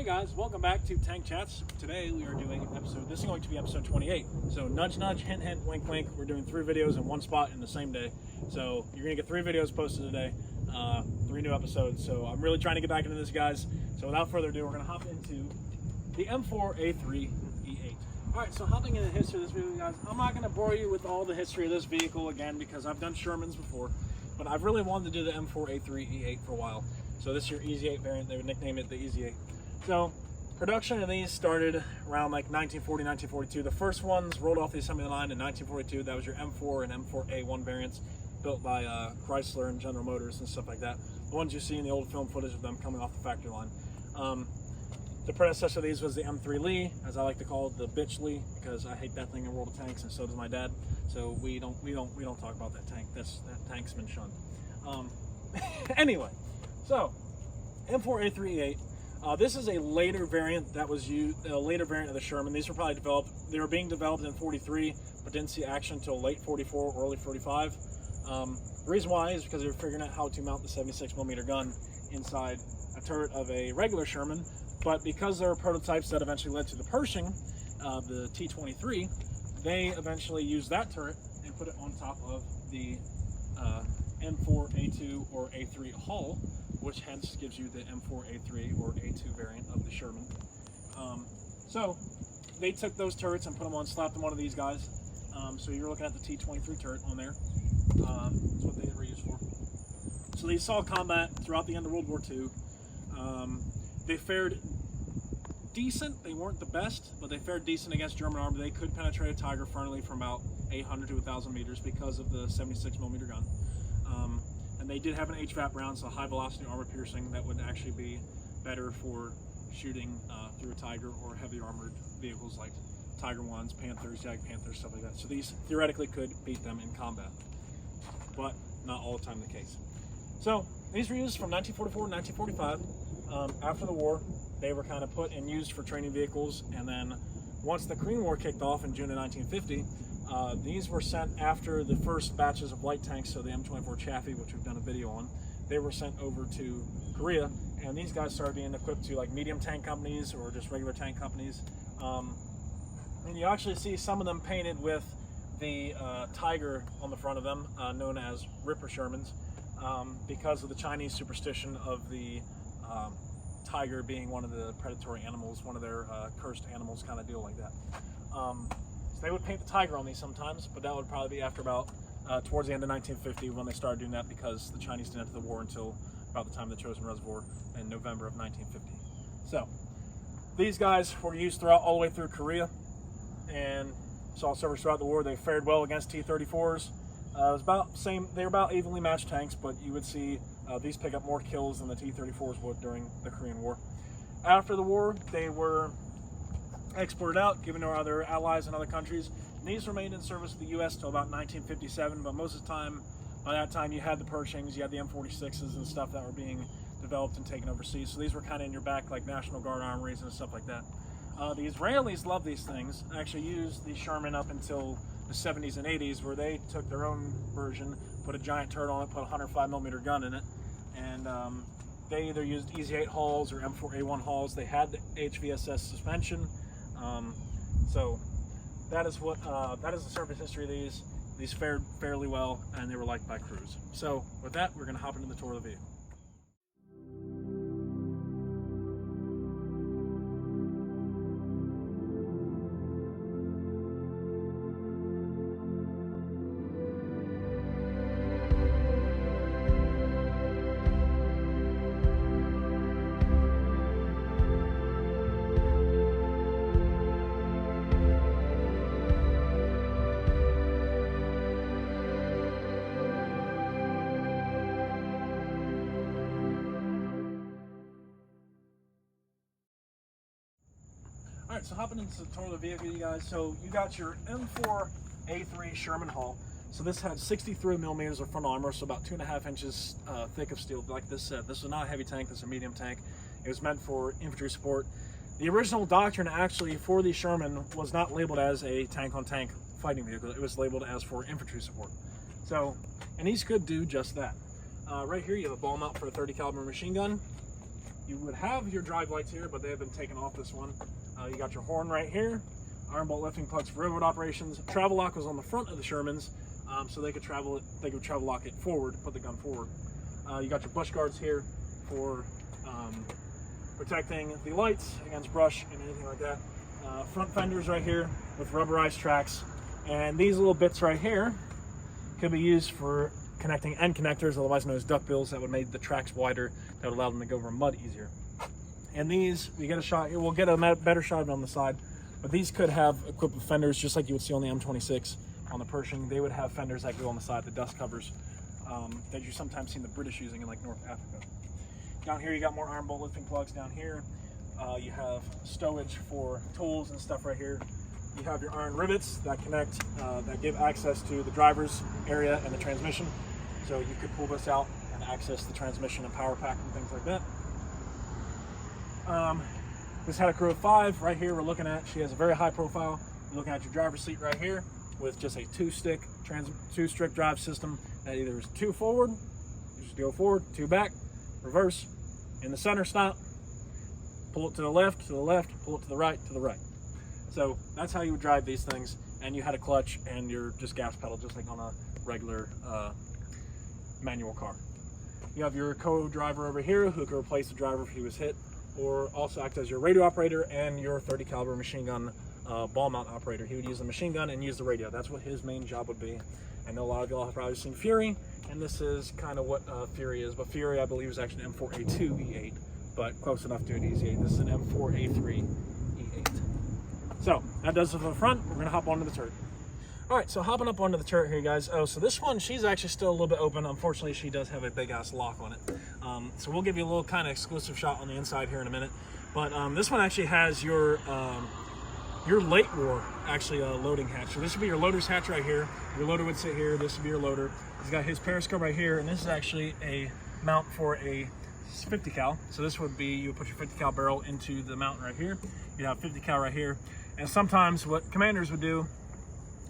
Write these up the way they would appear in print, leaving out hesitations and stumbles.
guys, welcome back to Tank Chats. Today we are doing this is going to be episode 28. So nudge nudge, hint hint, wink wink. We're doing 3 videos in one spot in the same day. So you're gonna get 3 videos posted today, 3 new episodes. So I'm really trying to get back into this, guys. So without further ado, we're gonna hop into the M4A3E8. All right, so hopping into the history of this vehicle, guys, I'm not gonna bore you with all the history of this vehicle again because I've done Shermans before, but I've really wanted to do the M4A3E8 for a while. So this is your Easy 8 variant. They would nickname it the Easy 8. So production of these started around like 1940, 1942. The first ones rolled off the assembly line in 1942. That was your M4 and M4A1 variants built by Chrysler and General Motors and stuff like that. The ones you see in the old film footage of them coming off the factory line. The predecessor of these was the M3 Lee, as I like to call it, the bitch Lee, because I hate that thing in World of Tanks, and so does my dad. So we don't talk about that tank. That tank's been shunned. Anyway, so M4A3E8. This is a later variant that was used, a later variant of the Sherman. These were probably developed, they were being developed in 43, but didn't see action until late 44, early 45. The reason why is because they were figuring out how to mount the 76mm gun inside a turret of a regular Sherman, but because there were prototypes that eventually led to the Pershing, the T-23, they eventually used that turret and put it on top of the M4A2 or A3 hull, which hence gives you the M4A3 or A2 variant of the Sherman. So they took those turrets and put them on, slapped them onto these guys. So you're looking at the T-23 turret on there. That's what they were used for. So they saw combat throughout the end of World War II. They fared decent. They weren't the best, but they fared decent against German armor. They could penetrate a Tiger frontally from about 800 to 1,000 meters because of the 76mm gun. And they did have an HVAP round, so high velocity armor piercing, that would actually be better for shooting through a Tiger or heavy armored vehicles like Tiger 1s, Panthers, Jag Panthers, stuff like that. So these theoretically could beat them in combat, but not all the time the case. So these were used from 1944 to 1945. After the war, they were kind of put and used for training vehicles, and then once the Korean War kicked off in June of 1950, these were sent after the first batches of light tanks, so the M24 Chaffee, which we've done a video on. They were sent over to Korea, and these guys started being equipped to like medium tank companies or just regular tank companies. And you actually see some of them painted with the Tiger on the front of them, known as Ripper Shermans, because of the Chinese superstition of the Tiger being one of the predatory animals, one of their cursed animals, kind of deal like that. So they would paint the Tiger on these sometimes, but that would probably be after about towards the end of 1950 when they started doing that, because the Chinese didn't enter the war until about the time of the Chosin Reservoir in November of 1950. So these guys were used throughout all the way through Korea and saw service throughout the war. They fared well against T-34s. It was about same. They were about evenly matched tanks, but you would see these pick up more kills than the T-34s would during the Korean War. After the war, they were exported out, given to our other allies in other countries. And these remained in service with the U.S. till about 1957, but most of the time, by that time, you had the Pershings, you had the M46s and stuff that were being developed and taken overseas. So these were kind of in your back, like National Guard armories and stuff like that. The Israelis love these things, actually used the Sherman up until the 70s and 80s, where they took their own version, put a giant turret on it, put a 105mm gun in it, and they either used Easy 8 hulls or M4A1 hulls. They had the HVSS suspension. So that is the service history of these. These fared fairly well, and they were liked by crews. So with that, we're going to hop into the tour of the vehicle. Alright, so hopping into the tour of the vehicle, you guys. So you got your M4A3 Sherman hull. So this had 63mm of front armor, so about 2.5 inches thick of steel. Like this said, this is not a heavy tank, this is a medium tank. It was meant for infantry support. The original doctrine actually for the Sherman was not labeled as a tank-on-tank fighting vehicle. It was labeled as for infantry support. So, and these could do just that. Right here you have a ball mount for a 30 caliber machine gun. You would have your drive lights here, but they have been taken off this one. You got your horn right here, iron bolt lifting plugs for railroad operations. Travel lock was on the front of the Shermans, so they could travel lock it forward, put the gun forward. You got your bush guards here for protecting the lights against brush and anything like that. Front fenders right here with rubberized tracks, and these little bits right here could be used for connecting end connectors, otherwise known as duckbills, that would make the tracks wider, that would allow them to go over mud easier. And these, we get a shot here, we'll get a better shot of it on the side, but these could have equipped with fenders just like you would see on the M26 on the Pershing. They would have fenders that go on the side, the dust covers that you sometimes see the British using in like North Africa. Down here you got more iron bolt lifting plugs down here. You have stowage for tools and stuff right here. You have your iron rivets that connect, that give access to the driver's area and the transmission. So you could pull this out and access the transmission and power pack and things like that. This had a crew of 5 right here. We're looking at, she has a very high profile. You're looking at your driver's seat right here with just a two-stick drive system that either is 2 forward, you just go forward, 2 back, reverse, in the center stop, pull it to the left, pull it to the right, So that's how you would drive these things, and you had a clutch and your just gas pedal, just like on a regular manual car. You have your co-driver over here who could replace the driver if he was hit, or also act as your radio operator and your 30 caliber machine gun ball mount operator. He would use the machine gun and use the radio. That's what his main job would be. I know a lot of y'all have probably seen Fury, and this is kind of what Fury is, but Fury I believe is actually an M4A3E8, but close enough to an Easy 8. This is an M4A3E8. So that does it for the front. We're gonna hop onto the turret. All right, so hopping up onto the turret here, guys. Oh, so this one, she's actually still a little bit open. Unfortunately, she does have a big ass lock on it. So we'll give you a little kind of exclusive shot on the inside here in a minute. But this one actually has your late war actually loading hatch. So this would be your loader's hatch right here. Your loader would sit here. This would be your loader. He's got his periscope right here, and this is actually a mount for a 50 cal. So this would be, you would put your 50 cal barrel into the mount right here. You'd have 50 cal right here. And sometimes what commanders would do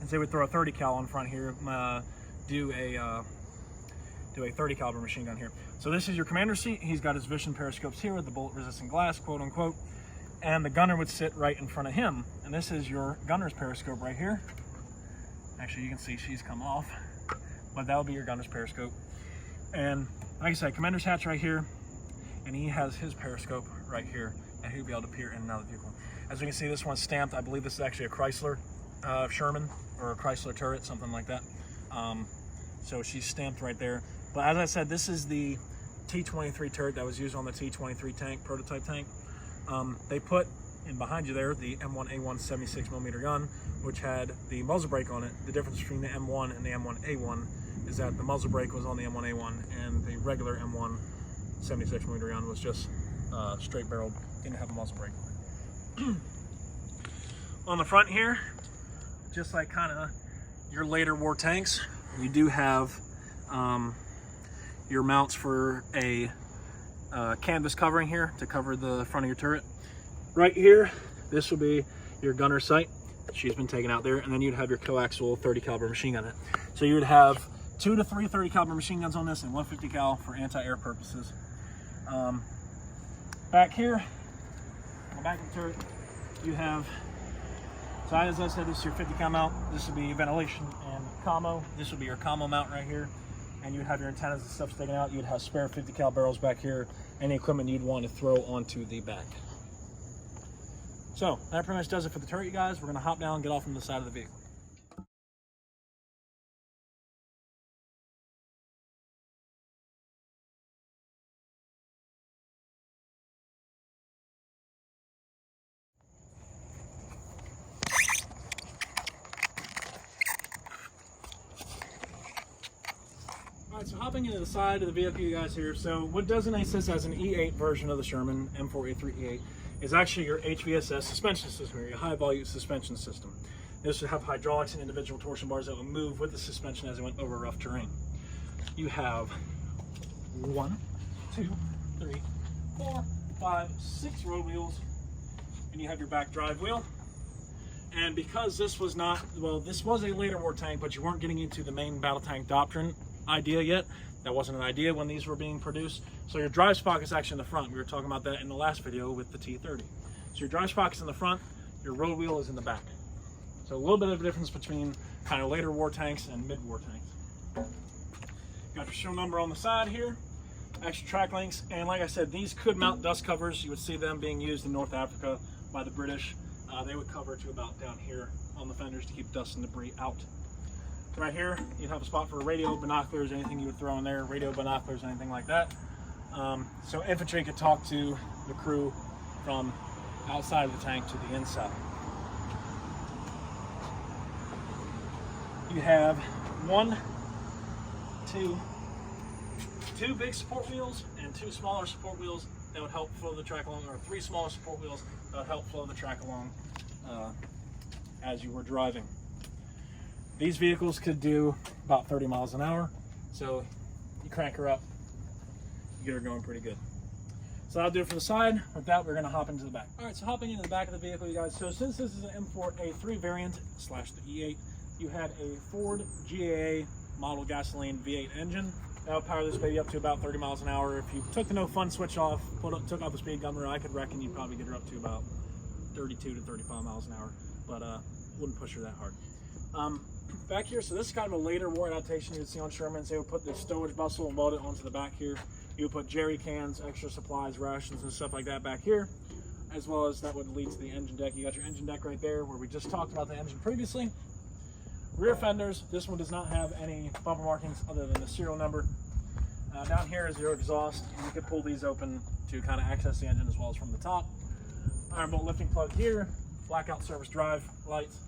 is they would throw a 30 cal on front here, do a 30 caliber machine gun here. So this is your commander's seat. He's got his vision periscopes here with the bullet resistant glass, quote unquote. And the gunner would sit right in front of him. And this is your gunner's periscope right here. Actually, you can see she's come off, but that would be your gunner's periscope. And like I said, commander's hatch right here, and he has his periscope right here, and he'll be able to peer in and out of the vehicle. As we can see, this one's stamped. I believe this is actually a Chrysler Sherman, or a Chrysler turret, something like that. So she's stamped right there. But as I said, this is the T-23 turret that was used on the T-23 tank, prototype tank. They put in behind you there the M1A1 76mm gun, which had the muzzle brake on it. The difference between the M1 and the M1A1 is that the muzzle brake was on the M1A1, and the regular M1 76mm gun was just straight barreled, didn't have a muzzle brake. On the front here, just like kind of your later war tanks, you do have your mounts for a canvas covering here to cover the front of your turret. Right here, this will be your gunner sight. She's been taken out there, and then you'd have your coaxial 30 caliber machine gun in it. So you would have 2 to 3 30 caliber machine guns on this and 150 cal for anti-air purposes. Back here, on the back of the turret, you have, so as I said, this is your 50 cal mount. This would be ventilation and commo. This would be your commo mount right here. And you'd have your antennas and stuff sticking out. You'd have spare 50 cal barrels back here. Any equipment you'd want to throw onto the back. So that pretty much does it for the turret, you guys. We're gonna hop down and get off on the side of the vehicle. Alright, so hopping into the side of the vehicle, you guys here. So what designates this as an E8 version of the Sherman, M4A3E8, is actually your HVSS suspension system, or your high volume suspension system. This would have hydraulics and individual torsion bars that would move with the suspension as it went over rough terrain. You have 1, 2, 3, 4, 5, 6 road wheels, and you have your back drive wheel. And because this was not, well, this was a later war tank, but you weren't getting into the main battle tank doctrine idea yet. That wasn't an idea when these were being produced. So your drive sprocket is actually in the front. We were talking about that in the last video with the T30. So your drive sprocket is in the front, your road wheel is in the back. So a little bit of a difference between kind of later war tanks and mid-war tanks. Got your show number on the side here, extra track links, and like I said, these could mount dust covers. You would see them being used in North Africa by the British. They would cover to about down here on the fenders to keep dust and debris out. Right here, you'd have a spot for radio, binoculars, anything you would throw in there, radio, binoculars, anything like that. So infantry could talk to the crew from outside of the tank to the inside. You have two big support wheels and two smaller support wheels that would help flow the track along, or three smaller support wheels that would help flow the track along as you were driving. These vehicles could do about 30 miles an hour, so you crank her up, you get her going pretty good. So that'll do it for the side. With that, we're going to hop into the back. All right, so hopping into the back of the vehicle, you guys. So since this is an M4A3 variant / the E8, you had a Ford GAA model gasoline V8 engine. That would power this baby up to about 30 miles an hour. If you took the no fun switch off, took off the speed governor, I could reckon you'd probably get her up to about 32 to 35 miles an hour, but wouldn't push her that hard. Back here, so this is kind of a later war adaptation you would see on Shermans. They would put the stowage bustle and weld it onto the back here. You would put jerry cans, extra supplies, rations, and stuff like that back here, as well as that would lead to the engine deck. You got your engine deck right there where we just talked about the engine previously. Rear fenders, this one does not have any bumper markings other than the serial number. Down here is your exhaust, and you can pull these open to kind of access the engine as well as from the top. Iron bolt lifting plug here, blackout service drive lights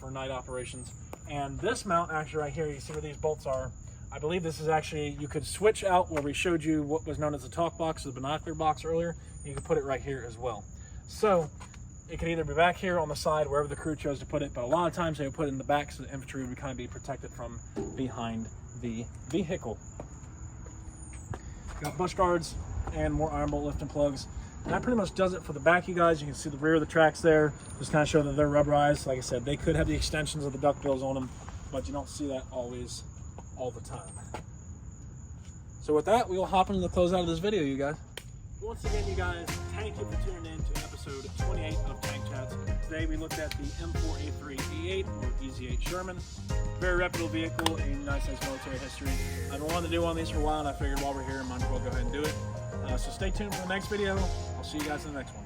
for night operations. And this mount actually right here, you see where these bolts are. I believe this is actually, you could switch out where we showed you what was known as the talk box, the binocular box earlier. You could put it right here as well. So it could either be back here on the side, wherever the crew chose to put it, but a lot of times they would put it in the back so the infantry would kind of be protected from behind the vehicle. Got bush guards and more iron bolt lifting plugs. And that pretty much does it for the back, you guys. You can see the rear of the tracks there. Just kind of show that they're rubberized. Like I said, they could have the extensions of the duckbills on them, but you don't see that always, all the time. So with that, we will hop into the closeout of this video, you guys. Once again, you guys, thank you for tuning in to episode 28 of Tank Chats. Today we looked at the M4A3E8 or EZ8 Sherman. Very reputable vehicle, a nice military history. I've been wanting to do one of these for a while, and I figured while we're here, I might as well go ahead and do it. So stay tuned for the next video. I'll see you guys in the next one.